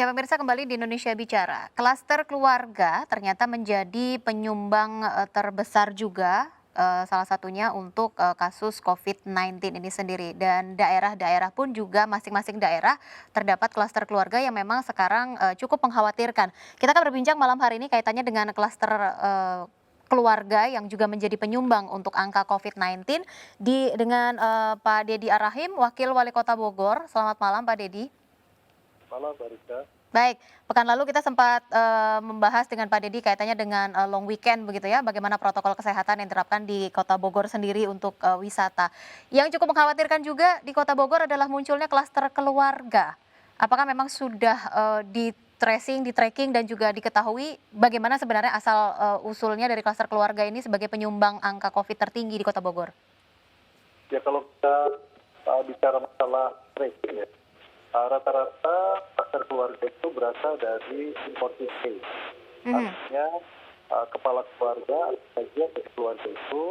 Ya, pemirsa, kembali di Indonesia Bicara. Klaster keluarga ternyata menjadi penyumbang terbesar juga, salah satunya untuk kasus COVID-19 ini sendiri. Dan daerah-daerah pun juga masing-masing daerah terdapat klaster keluarga yang memang sekarang cukup mengkhawatirkan. Kita akan berbincang malam hari ini kaitannya dengan klaster keluarga yang juga menjadi penyumbang untuk angka COVID-19 dengan Pak Dedi Arahim, Wakil Wali Kota Bogor. Selamat malam, Pak Dedi. Malam, Mbak Rika. Baik, pekan lalu kita sempat membahas dengan Pak Dedi kaitannya dengan long weekend begitu ya, bagaimana protokol kesehatan yang diterapkan di Kota Bogor sendiri untuk wisata. Yang cukup mengkhawatirkan juga di Kota Bogor adalah munculnya klaster keluarga. Apakah memang sudah di tracing, di tracking dan juga diketahui bagaimana sebenarnya asal usulnya dari klaster keluarga ini sebagai penyumbang angka COVID tertinggi di Kota Bogor? Ya, kalau kita bicara masalah tracing ya, rata-rata kluster keluarga itu berasal dari imported case. Artinya kepala keluarga, bagian dari keluarga itu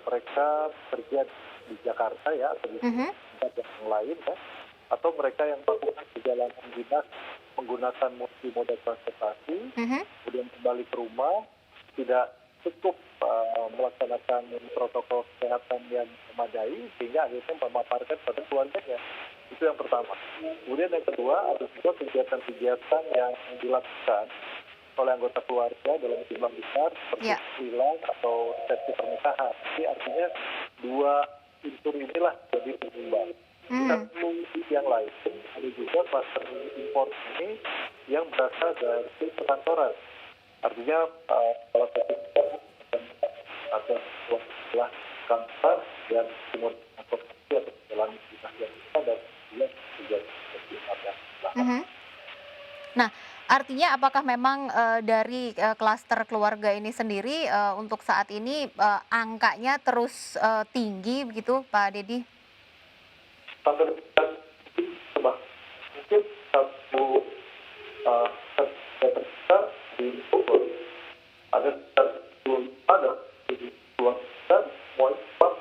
mereka bekerja di Jakarta ya, atau di tempat yang lain ya, atau mereka yang melakukan perjalanan dinas menggunakan multi-moda transportasi, kemudian kembali ke rumah, tidak cukup melaksanakan protokol kesehatan yang memadai, sehingga akhirnya memaparkan pada keluarganya. Itu yang pertama. Kemudian yang kedua, ada juga kegiatan-kegiatan yang dilakukan oleh anggota keluarga dalam jumlah besar, seperti tahlilan atau resepsi pernikahan. Jadi artinya dua unsur inilah jadi penyumbang. Satu yang lain, ada juga kluster impor ini yang berasal dari perkantoran. Artinya salah satu atau setelah kantor dan kemudian transportasi atau jalan dinas yang bisa dan kemudian juga Nah, artinya apakah memang dari klaster keluarga ini sendiri untuk saat ini angkanya terus tinggi begitu, Pak Dedi? sampai mungkin satu terbesar di Bogor ada ada di keluarga semua cepat.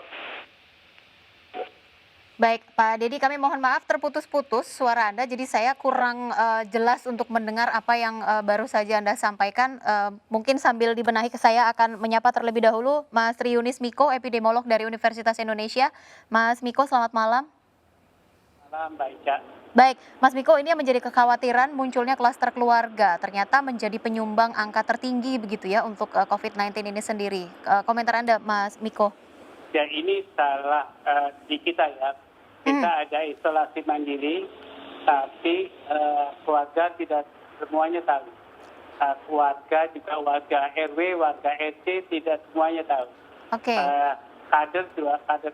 Baik, Pak Dedi, kami mohon maaf terputus-putus suara Anda, jadi saya kurang jelas untuk mendengar apa yang baru saja Anda sampaikan. Mungkin sambil dibenahi saya akan menyapa terlebih dahulu Mas Triunis Miko, epidemiolog dari Universitas Indonesia. Mas Miko, selamat malam. Malam, Mbak Ica. Baik, Mas Miko, ini yang menjadi kekhawatiran munculnya klaster keluarga, ternyata menjadi penyumbang angka tertinggi begitu ya untuk COVID-19 ini sendiri. Komentar Anda, Mas Miko? Ya, ini salah di kita ya. Kita ada isolasi mandiri, tapi keluarga tidak semuanya tahu. Keluarga juga warga RW, warga RT tidak semuanya tahu. Oke. Kader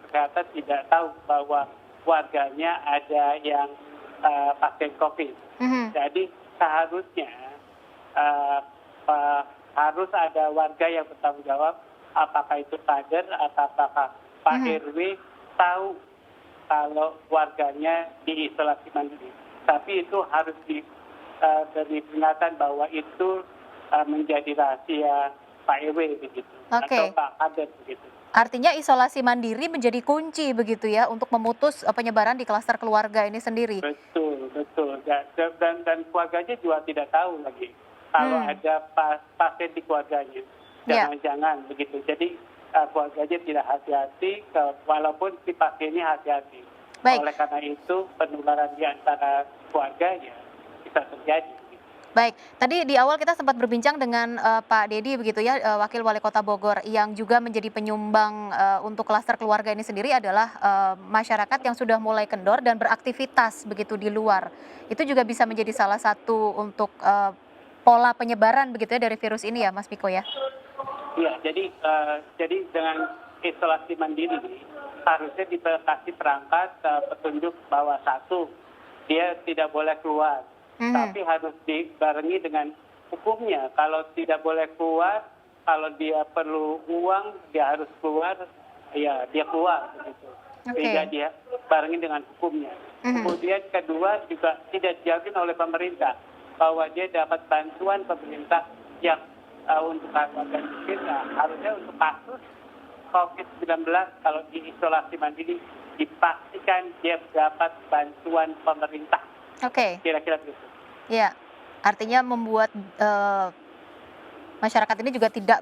kesehatan tidak tahu bahwa warganya ada yang pasien COVID. Jadi seharusnya harus ada warga yang bertanggung jawab, apakah itu kader atau apakah Pak RW tahu kalau warganya diisolasi mandiri. Tapi itu harus diberi peringatan bahwa itu menjadi rahasia Pak RW begitu, atau Pak kader begitu. Artinya isolasi mandiri menjadi kunci begitu ya untuk memutus penyebaran di klaster keluarga ini sendiri. Betul. Dan keluarganya juga tidak tahu lagi kalau ada pasien di keluarganya. Jangan-jangan begitu. Jadi keluarganya tidak hati-hati, walaupun si pasiennya hati-hati. Baik. Oleh karena itu penularan di antara keluarganya bisa terjadi. Baik, tadi di awal kita sempat berbincang dengan Pak Dedi begitu ya, Wakil Wali Kota Bogor, yang juga menjadi penyumbang untuk klaster keluarga ini sendiri adalah masyarakat yang sudah mulai kendor dan beraktivitas begitu di luar. Itu juga bisa menjadi salah satu untuk pola penyebaran begitu ya dari virus ini ya, Mas Miko ya? Iya, jadi dengan isolasi mandiri harusnya dikasih perangkat petunjuk bahwa satu, dia tidak boleh keluar, tapi harus dibarengi dengan hukumnya. Kalau tidak boleh keluar, kalau dia perlu uang, dia harus keluar, ya dia keluar begitu. Sehingga dia barengi dengan hukumnya. Kemudian kedua juga tidak dijamin oleh pemerintah bahwa dia dapat bantuan pemerintah yang untuk warga miskin. Nah, harusnya untuk kasus COVID-19 kalau diisolasi mandiri dipastikan dia dapat bantuan pemerintah. Oke. Kira-kira begitu. Ya. Artinya membuat masyarakat ini juga tidak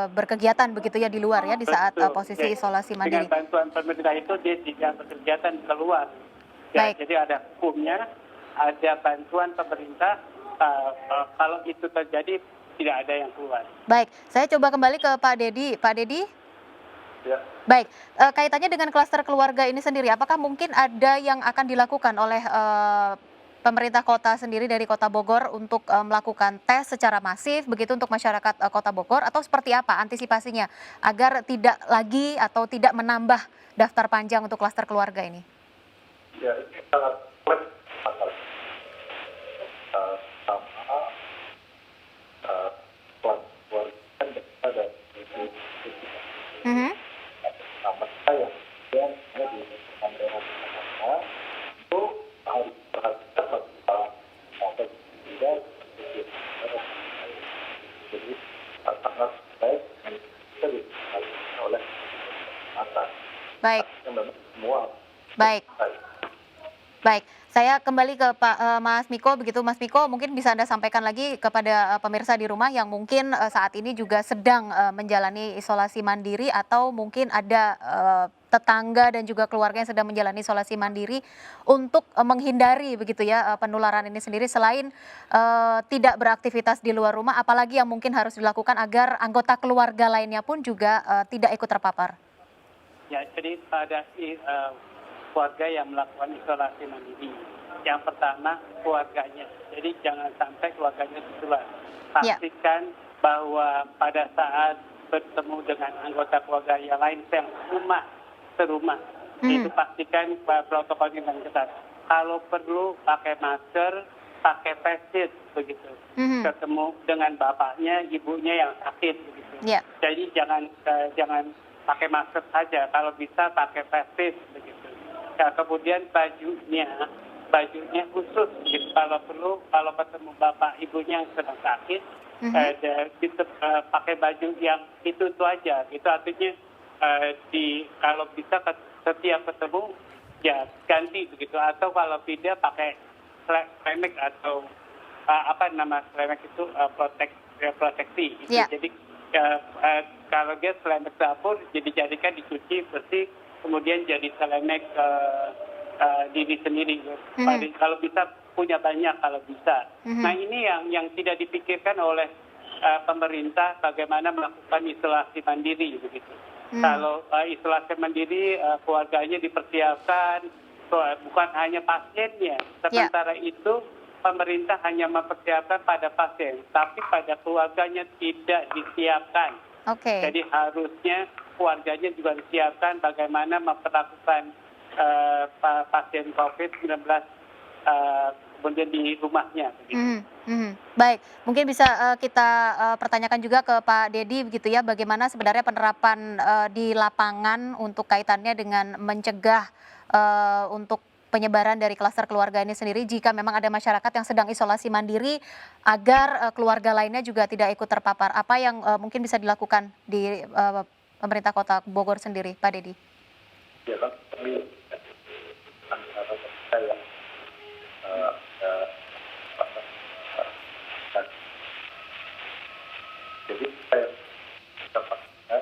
berkegiatan begitu ya di luar ya di saat Betul. posisi Jadi, isolasi dengan mandiri. bantuan pemerintah itu dia tidak berkegiatan keluar. Ya, Baik. jadi ada hukumnya, ada bantuan pemerintah. Kalau itu terjadi tidak ada yang keluar. Baik, saya coba kembali ke Pak Dedi. Pak Dedi, Ya, baik, kaitannya dengan klaster keluarga ini sendiri, apakah mungkin ada yang akan dilakukan oleh pemerintah kota sendiri dari Kota Bogor untuk melakukan tes secara masif begitu untuk masyarakat Kota Bogor atau seperti apa antisipasinya agar tidak lagi atau tidak menambah daftar panjang untuk klaster keluarga ini? ya ini sangat kompleks masalah. Sama keluarga kan berada dari Mhm. nama saya yang ada di daerah mana itu harus diperhatikan bahwa sampai tidak jadi sangat baik dan bisa diperhatikan oleh mata Baik, yang memang semua baik. baik. Baik, saya kembali ke Mas Miko begitu. Mas Miko mungkin bisa Anda sampaikan lagi kepada pemirsa di rumah yang mungkin saat ini juga sedang menjalani isolasi mandiri atau mungkin ada tetangga dan juga keluarga yang sedang menjalani isolasi mandiri untuk menghindari begitu ya penularan ini sendiri selain tidak beraktivitas di luar rumah apalagi yang mungkin harus dilakukan agar anggota keluarga lainnya pun juga tidak ikut terpapar. Ya, jadi ada keluarga yang melakukan isolasi mandiri. Yang pertama keluarganya. Jadi jangan sampai keluarganya tertular. Ya. Pastikan bahwa pada saat bertemu dengan anggota keluarga yang lain yang serumah, itu pastikan protokolnya dengan ketat. Kalau perlu pakai masker, pakai face shield begitu. Ketemu dengan bapaknya, ibunya yang sakit begitu. Ya. Jadi jangan pakai masker saja, kalau bisa pakai face shield begitu. Ya, kemudian bajunya khusus gitu. Kalau perlu, kalau ketemu bapak ibunya yang sedang sakit, pakai baju yang itu aja. Itu artinya kalau bisa setiap ketemu ya ganti begitu. Atau kalau tidak pakai slemek atau slemek itu proteksi. Gitu. Ya. Jadi kalau dia slemek dapur, dijadikan dicuci bersih. Kemudian jadi selenek diri sendiri. Kalau bisa punya banyak kalau bisa. Nah ini yang tidak dipikirkan oleh pemerintah bagaimana melakukan isolasi mandiri begitu. Kalau isolasi mandiri keluarganya dipersiapkan, bukan hanya pasiennya. Sementara itu pemerintah hanya mempersiapkan pada pasien, tapi pada keluarganya tidak disiapkan. Oke. Jadi harusnya keluarganya juga disiapkan bagaimana memperlakukan pasien COVID-19 kemudian di rumahnya. Baik, mungkin bisa kita pertanyakan juga ke Pak Dedi begitu ya, bagaimana sebenarnya penerapan di lapangan untuk kaitannya dengan mencegah untuk penyebaran dari klaster keluarga ini sendiri jika memang ada masyarakat yang sedang isolasi mandiri agar keluarga lainnya juga tidak ikut terpapar. Apa yang mungkin bisa dilakukan di pemerintah Kota Bogor sendiri, Pak Dedi? Ya kan kami antara saya jadi saya dapatkan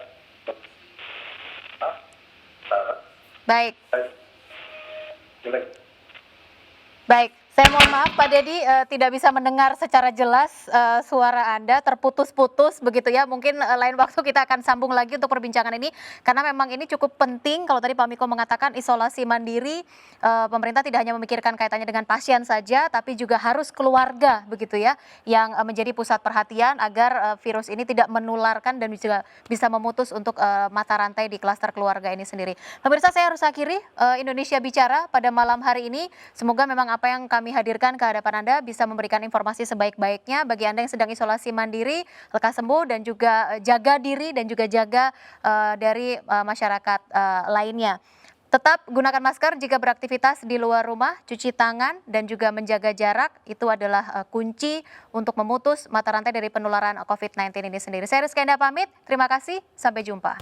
Baik. jelek. Baik, saya mohon maaf Pak Dedi tidak bisa mendengar secara jelas suara Anda terputus-putus begitu ya. Mungkin lain waktu kita akan sambung lagi untuk perbincangan ini karena memang ini cukup penting. Kalau tadi Pak Miko mengatakan isolasi mandiri, pemerintah tidak hanya memikirkan kaitannya dengan pasien saja, tapi juga harus keluarga begitu ya, yang menjadi pusat perhatian agar virus ini tidak menularkan dan juga bisa memutus untuk mata rantai di klaster keluarga ini sendiri. Pemirsa, saya harus akhiri Indonesia Bicara pada malam hari ini. Semoga memang apa yang kami hadirkan ke hadapan Anda bisa memberikan informasi sebaik-baiknya bagi Anda yang sedang isolasi mandiri, lekas sembuh dan juga jaga diri dan juga jaga dari masyarakat lainnya. Tetap gunakan masker jika beraktivitas di luar rumah, cuci tangan dan juga menjaga jarak itu adalah kunci untuk memutus mata rantai dari penularan COVID-19 ini sendiri. Saya Rizky Enda pamit, terima kasih, sampai jumpa.